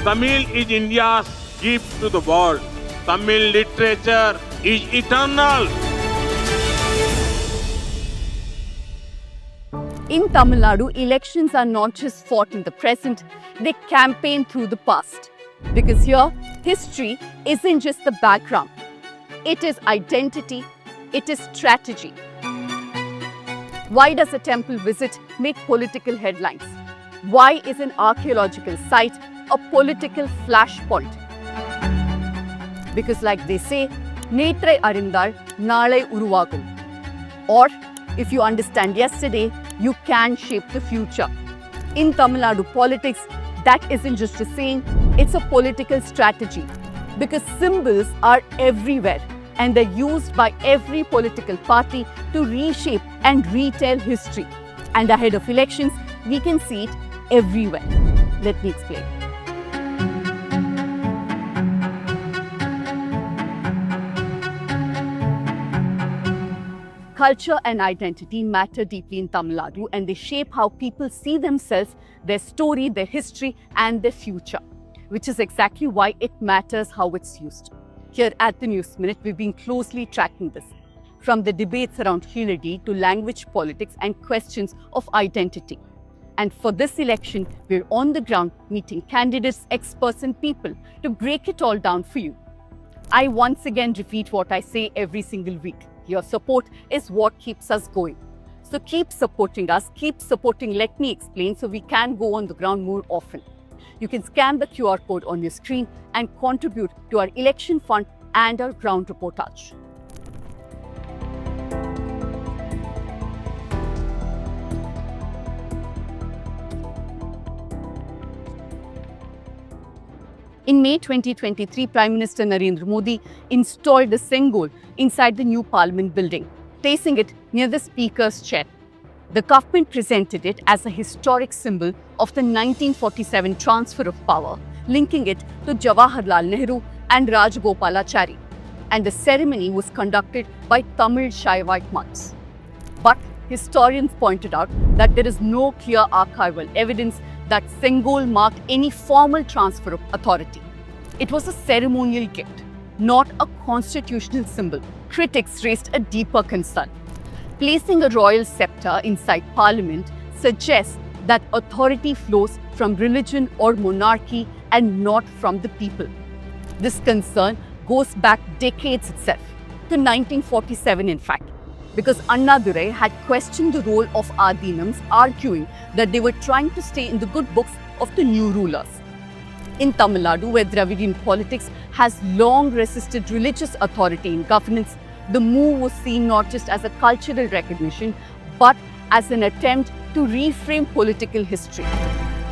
Tamil is India's gift to the world. Tamil literature is eternal. In Tamil Nadu, elections are not just fought in the present, they campaign through the past. Because here, history isn't just the background. It is identity, it is strategy. Why does a temple visit make political headlines? Why is an archaeological site a political flashpoint? Because like they say, Netrai Arindal, Nalai Uruvagum. Or, if you understand yesterday, you can shape the future. In Tamil Nadu politics, that isn't just a saying, it's a political strategy. Because symbols are everywhere and they're used by every political party to reshape and retell history. And ahead of elections, we can see it everywhere. Let me explain. Culture and identity matter deeply in Tamil Nadu and they shape how people see themselves, their story, their history and their future, which is exactly why it matters how it's used. Here at the News Minute, we've been closely tracking this, from the debates around unity to language politics and questions of identity. And for this election, we're on the ground meeting candidates, experts and people to break it all down for you. I once again repeat what I say every single week. Your support is what keeps us going. So keep supporting us, keep supporting Let Me Explain so we can go on the ground more often. You can scan the QR code on your screen and contribute to our election fund and our ground reportage. In May 2023, Prime Minister Narendra Modi installed the Sengol inside the new Parliament building, placing it near the Speaker's chair. The government presented it as a historic symbol of the 1947 transfer of power, linking it to Jawaharlal Nehru and Rajagopalachari. And the ceremony was conducted by Tamil Shaivite monks. But historians pointed out that there is no clear archival evidence that Sengol marked any formal transfer of authority. It was a ceremonial gift, not a constitutional symbol. Critics raised a deeper concern. Placing a royal scepter inside Parliament suggests that authority flows from religion or monarchy and not from the people. This concern goes back decades itself, to 1947 in fact, because Annadurai had questioned the role of Adinams, arguing that they were trying to stay in the good books of the new rulers. In Tamil Nadu, where Dravidian politics has long resisted religious authority in governance, the move was seen not just as a cultural recognition, but as an attempt to reframe political history.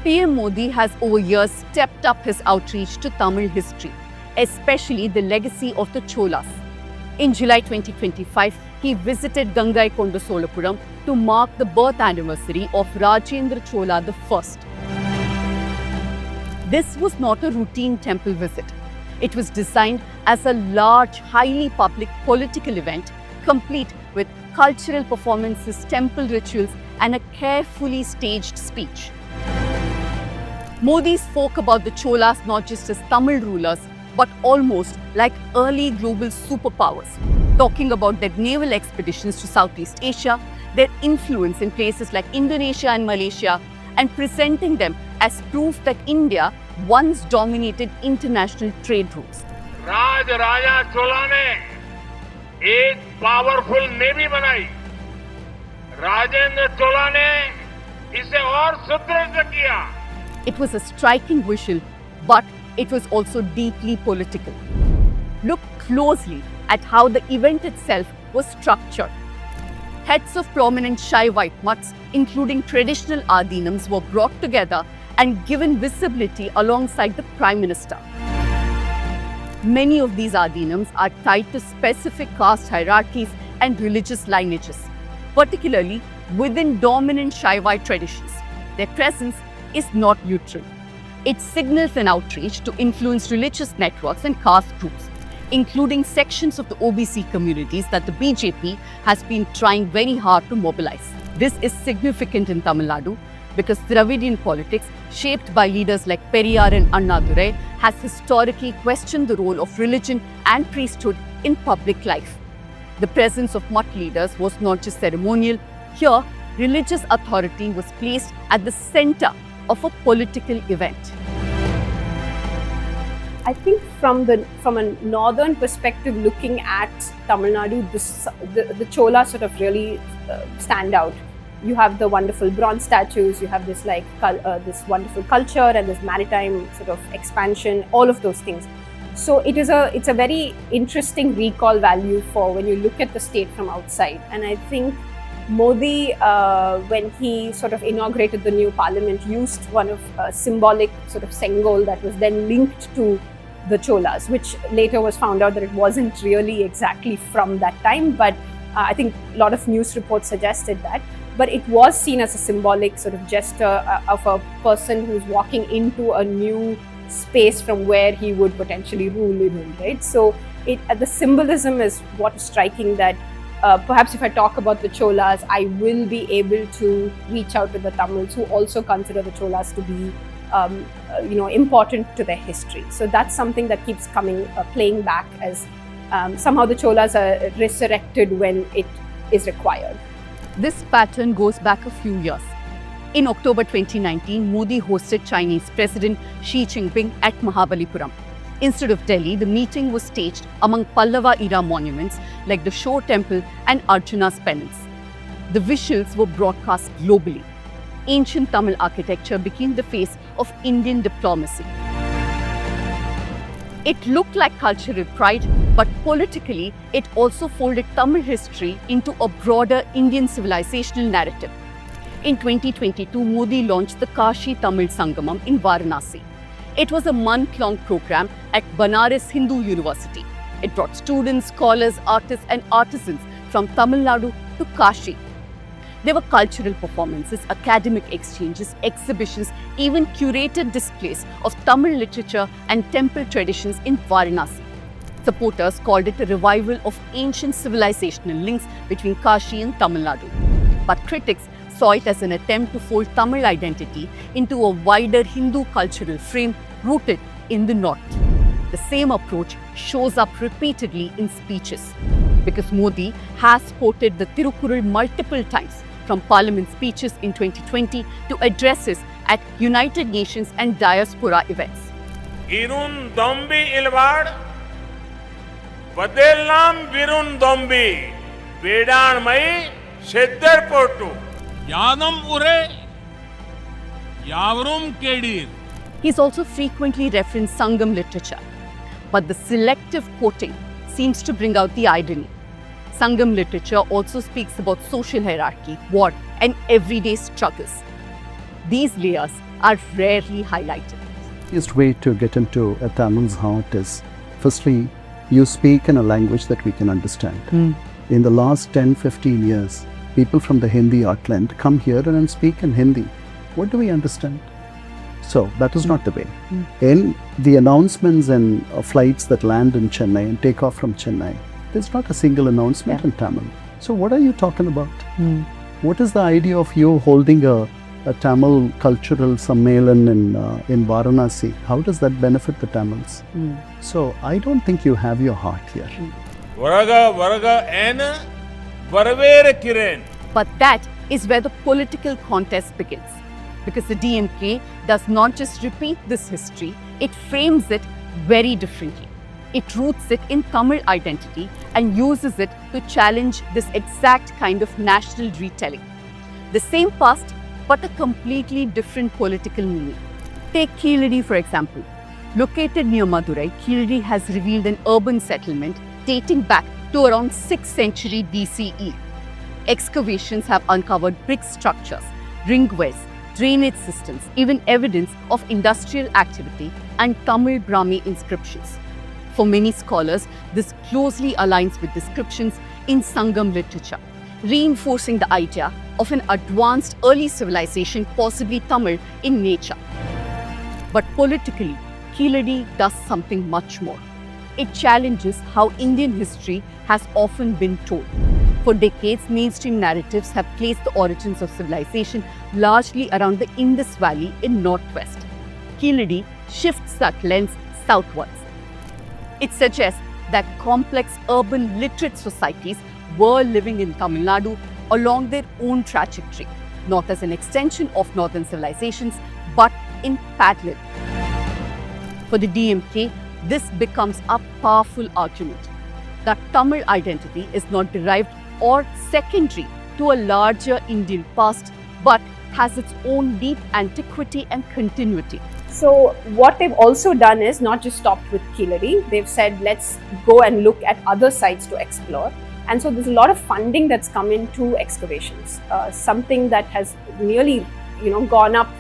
PM Modi has over years stepped up his outreach to Tamil history, especially the legacy of the Cholas. In July 2025, he visited Gangaikonda Solapuram to mark the birth anniversary of Rajendra Chola I. This was not a routine temple visit. It was designed as a large, highly public political event, complete with cultural performances, temple rituals, and a carefully staged speech. Modi spoke about the Cholas not just as Tamil rulers, but almost like early global superpowers, talking about their naval expeditions to Southeast Asia, their influence in places like Indonesia and Malaysia, and presenting them as proof that India once dominated international trade routes. राजा चोला ने एक powerful navy बनाई। राजेंद्र चोला ने इसे और सुदृढ़ किया। It was a striking visual, but it was also deeply political. Look closely at how the event itself was structured. Heads of prominent Shaivite mutts, including traditional Adinams, were brought together and given visibility alongside the Prime Minister. Many of these Adinams are tied to specific caste hierarchies and religious lineages, particularly within dominant Shaivite traditions. Their presence is not neutral. It signals an outreach to influence religious networks and caste groups, including sections of the OBC communities that the BJP has been trying very hard to mobilize. This is significant in Tamil Nadu because Dravidian politics, shaped by leaders like Periyar and Annadurai, has historically questioned the role of religion and priesthood in public life. The presence of mutt leaders was not just ceremonial. Here, religious authority was placed at the center of a political event. I think from a northern perspective, looking at Tamil Nadu, the Cholas sort of really stand out. You have the wonderful bronze statues, you have this this wonderful culture and this maritime sort of expansion, all of those things. So it's a very interesting recall value for when you look at the state from outside. And I think Modi, when he sort of inaugurated the new parliament, used one of symbolic sort of Sengol that was then linked to the Cholas, which later was found out that it wasn't really exactly from that time, but I think a lot of news reports suggested that. But it was seen as a symbolic sort of gesture of a person who's walking into a new space from where he would potentially rule in, right? So the symbolism is what is striking, that perhaps if I talk about the Cholas, I will be able to reach out to the Tamils who also consider the Cholas to be important to their history. So that's something that keeps playing back as somehow the Cholas are resurrected when it is required. This pattern goes back a few years. In October 2019, Modi hosted Chinese President Xi Jinping at Mahabalipuram. Instead of Delhi, the meeting was staged among Pallava-era monuments like the Shore Temple and Arjuna's Penance. The visuals were broadcast globally. Ancient Tamil architecture became the face of Indian diplomacy. It looked like cultural pride, but politically, it also folded Tamil history into a broader Indian civilizational narrative. In 2022, Modi launched the Kashi Tamil Sangamam in Varanasi. It was a month-long program at Banaras Hindu University. It brought students, scholars, artists, and artisans from Tamil Nadu to Kashi. There were cultural performances, academic exchanges, exhibitions, even curated displays of Tamil literature and temple traditions in Varanasi. Supporters called it a revival of ancient civilizational links between Kashi and Tamil Nadu. But critics saw it as an attempt to fold Tamil identity into a wider Hindu cultural frame rooted in the north. The same approach shows up repeatedly in speeches, because Modi has quoted the Tirukkural multiple times, from parliament speeches in 2020 to addresses at United Nations and diaspora events. Irun Dombi Ilvad, Vadelam Virun Dombi, Vedan Mai, Sheddar Portu, Yadam Ure, Yavrum Kedir. He's also frequently referenced Sangam literature, but the selective quoting seems to bring out the irony. Sangam literature also speaks about social hierarchy, war, and everyday struggles. These layers are rarely highlighted. The easiest way to get into a Tamil's heart is, firstly, you speak in a language that we can understand. In the last 10-15 years, people from the Hindi heartland come here and speak in Hindi. What do we understand? So that is not the way. In the announcements and flights that land in Chennai and take off from Chennai, there's not a single announcement in Tamil. So what are you talking about? What is the idea of you holding a Tamil cultural sammelan in Varanasi? How does that benefit the Tamils? So I don't think you have your heart here. Varaga Ena, Varavere Kiren. But that is where the political contest begins, because the DMK does not just repeat this history, it frames it very differently. It roots it in Tamil identity and uses it to challenge this exact kind of national retelling. The same past, but a completely different political meaning. Take Keeladi, for example. Located near Madurai, Keeladi has revealed an urban settlement dating back to around 6th century BCE. Excavations have uncovered brick structures, ringways, drainage systems, even evidence of industrial activity and Tamil Brahmi inscriptions. For many scholars, this closely aligns with descriptions in Sangam literature, reinforcing the idea of an advanced early civilization, possibly Tamil, in nature. But politically, Keeladi does something much more. It challenges how Indian history has often been told. For decades, mainstream narratives have placed the origins of civilization largely around the Indus Valley in northwest. Keeladi shifts that lens southwards. It suggests that complex urban literate societies were living in Tamil Nadu along their own trajectory, not as an extension of northern civilizations, but in parallel. For the DMK, this becomes a powerful argument that Tamil identity is not derived or secondary to a larger Indian past, but has its own deep antiquity and continuity. So what they've also done is not just stopped with Keeladi. They've said, let's go and look at other sites to explore. And so there's a lot of funding that's come into excavations, something that has nearly, gone up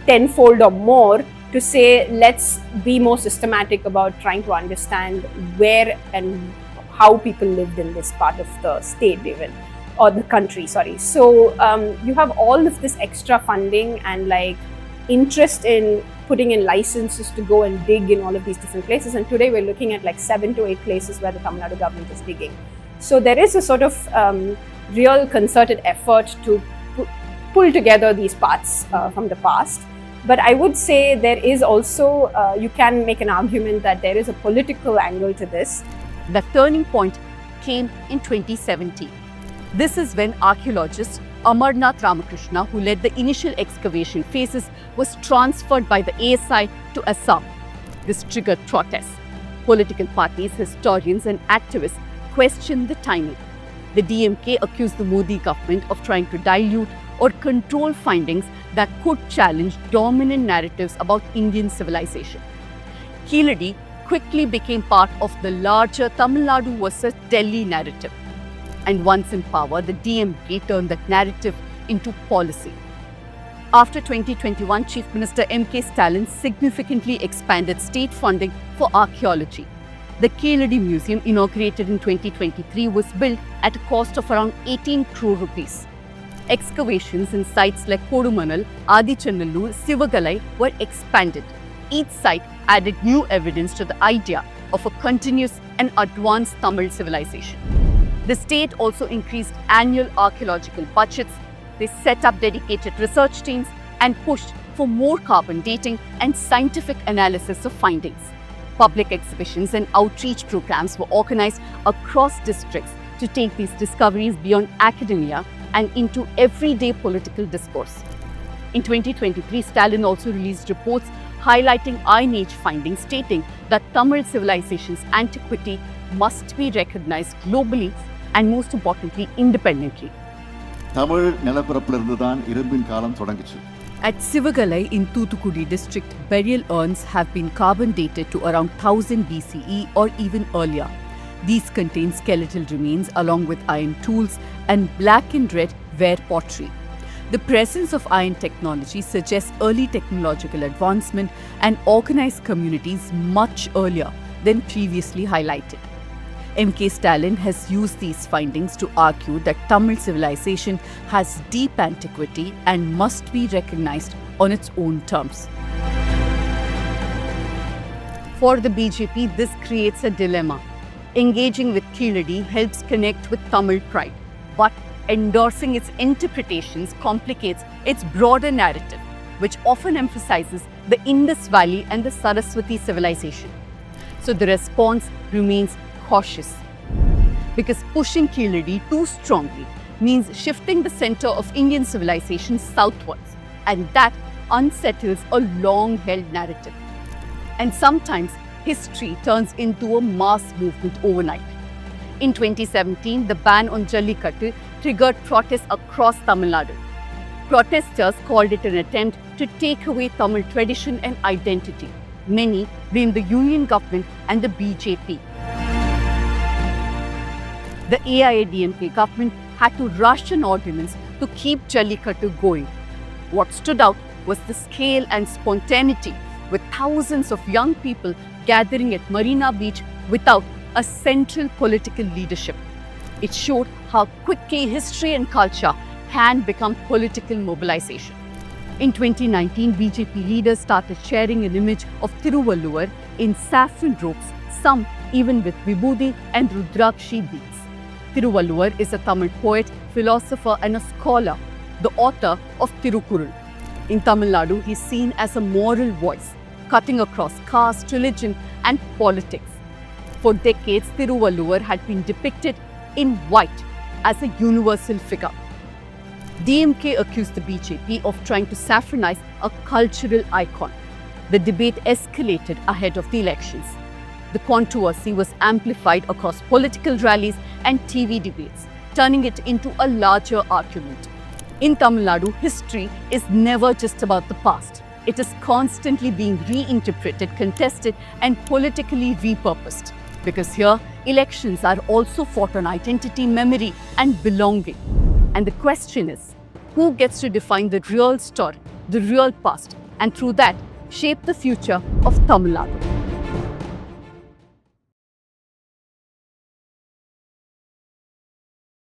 tenfold or more to say, let's be more systematic about trying to understand where and how people lived in this part of the state even, or the country, sorry. So you have all of this extra funding and interest in putting in licenses to go and dig in all of these different places. And today we're looking at 7 to 8 places where the Tamil Nadu government is digging. So there is a sort of real concerted effort to pull together these parts from the past. But I would say there is also, you can make an argument that there is a political angle to this. The turning point came in 2017. This is when archaeologist Amarnath Ramakrishna, who led the initial excavation phases, was transferred by the ASI to Assam. This triggered protests. Political parties, historians and activists questioned the timing. The DMK accused the Modi government of trying to dilute or control findings that could challenge dominant narratives about Indian civilization. Keeladi quickly became part of the larger Tamil Nadu versus Delhi narrative. And once in power, the DMK turned that narrative into policy. After 2021, Chief Minister M.K. Stalin significantly expanded state funding for archaeology. The Keeladi Museum, inaugurated in 2023, was built at a cost of around 18 crore rupees. Excavations in sites like Kodumanal, Adichanallur, Sivagalai were expanded. Each site added new evidence to the idea of a continuous and advanced Tamil civilization. The state also increased annual archaeological budgets. They set up dedicated research teams and pushed for more carbon dating and scientific analysis of findings. Public exhibitions and outreach programs were organized across districts to take these discoveries beyond academia and into everyday political discourse. In 2023, Stalin also released reports highlighting Iron Age findings, stating that Tamil civilization's antiquity must be recognized globally and, most importantly, independently. Tamil நிலப்பரப்பிலிருந்து தான் இரும்பின் காலம் தொடங்குச்சு. At Sivagalai in Thoothukudi district, burial urns have been carbon dated to around 1000 BCE or even earlier. These contain skeletal remains along with iron tools and black and red ware pottery. The presence of iron technology suggests early technological advancement and organized communities much earlier than previously highlighted. M.K. Stalin has used these findings to argue that Tamil civilization has deep antiquity and must be recognized on its own terms. For the BJP, this creates a dilemma. Engaging with Keeladi helps connect with Tamil pride, but endorsing its interpretations complicates its broader narrative, which often emphasizes the Indus Valley and the Saraswati civilization. So the response remains cautious, because pushing Keeladi too strongly means shifting the center of Indian civilization southwards, and that unsettles a long-held narrative. And sometimes history turns into a mass movement overnight. In 2017, the ban on Jallikattu triggered protests across Tamil Nadu. Protesters called it an attempt to take away Tamil tradition and identity. Many blamed the union government and the BJP. The AIADMK government had to rush an ordinance to keep Jallikattu going. What stood out was the scale and spontaneity, with thousands of young people gathering at Marina Beach without a central political leadership. It showed how quickly history and culture can become political mobilization. In 2019, BJP leaders started sharing an image of Thiruvalluvar in saffron robes, some even with vibhuti and rudrakshi beads. Thiruvalluvar is a Tamil poet, philosopher, and a scholar, the author of Tirukkural. In Tamil Nadu, he is seen as a moral voice, cutting across caste, religion, and politics. For decades, Thiruvalluvar had been depicted in white as a universal figure. DMK accused the BJP of trying to saffronize a cultural icon. The debate escalated ahead of the elections. The controversy was amplified across political rallies and TV debates, turning it into a larger argument. In Tamil Nadu, history is never just about the past. It is constantly being reinterpreted, contested, and politically repurposed. Because here, elections are also fought on identity, memory, and belonging. And the question is, who gets to define the real story, the real past, and through that, shape the future of Tamil Nadu?